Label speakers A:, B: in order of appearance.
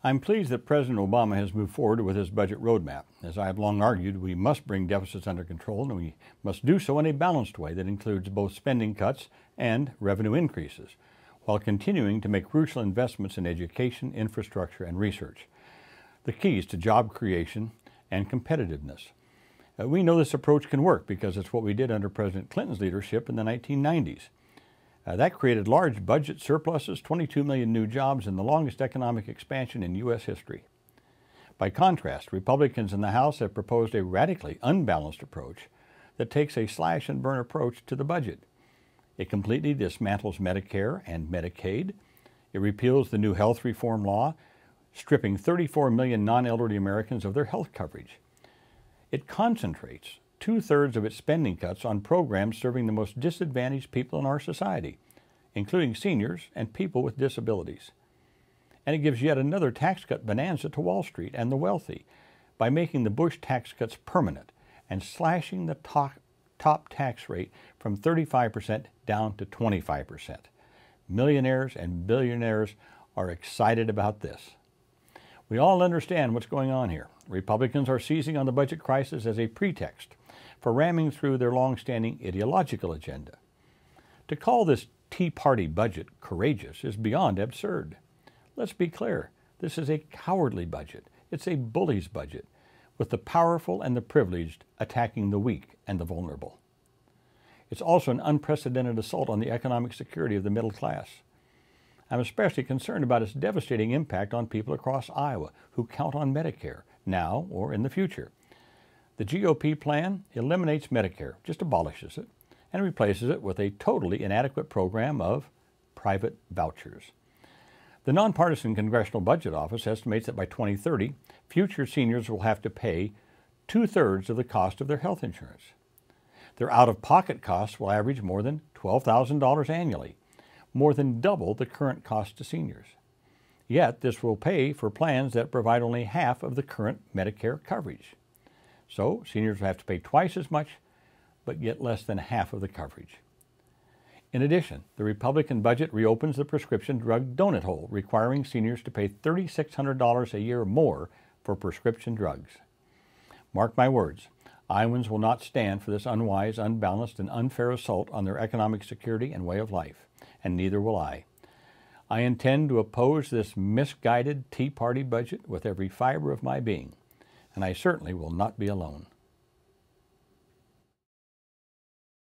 A: I'm pleased that President Obama has moved forward with his budget roadmap. As I have long argued, we must bring deficits under control, and we must do so in a balanced way that includes both spending cuts and revenue increases, while continuing to make crucial investments in education, infrastructure, and research, the keys to job creation and competitiveness. We know this approach can work because it's what we did under President Clinton's leadership in the 1990s. That created large budget surpluses, 22 million new jobs, and the longest economic expansion in U.S. history. By contrast, Republicans in the House have proposed a radically unbalanced approach that takes a slash-and-burn approach to the budget. It completely dismantles Medicare and Medicaid. It repeals the new health reform law, stripping 34 million non-elderly Americans of their health coverage. It concentrates two-thirds of its spending cuts on programs serving the most disadvantaged people in our society, including seniors and people with disabilities. And it gives yet another tax cut bonanza to Wall Street and the wealthy by making the Bush tax cuts permanent and slashing the top tax rate from 35% down to 25%. Millionaires and billionaires are excited about this. We all understand what's going on here. Republicans are seizing on the budget crisis as a pretext for ramming through their long-standing ideological agenda. To call this Tea Party budget courageous is beyond absurd. Let's be clear, this is a cowardly budget. It's a bully's budget, with the powerful and the privileged attacking the weak and the vulnerable. It's also an unprecedented assault on the economic security of the middle class. I'm especially concerned about its devastating impact on people across Iowa who count on Medicare, now or in the future. The GOP plan eliminates Medicare, just abolishes it, and replaces it with a totally inadequate program of private vouchers. The Nonpartisan Congressional Budget Office estimates that by 2030, future seniors will have to pay two-thirds of the cost of their health insurance. Their out-of-pocket costs will average more than $12,000 annually, more than double the current cost to seniors. Yet, this will pay for plans that provide only half of the current Medicare coverage. So, seniors will have to pay twice as much, but get less than half of the coverage. In addition, the Republican budget reopens the prescription drug donut hole, requiring seniors to pay $3,600 a year more for prescription drugs. Mark my words, Iowans will not stand for this unwise, unbalanced, and unfair assault on their economic security and way of life, and neither will I. I intend to oppose this misguided Tea Party budget with every fiber of my being, and I certainly will not be alone.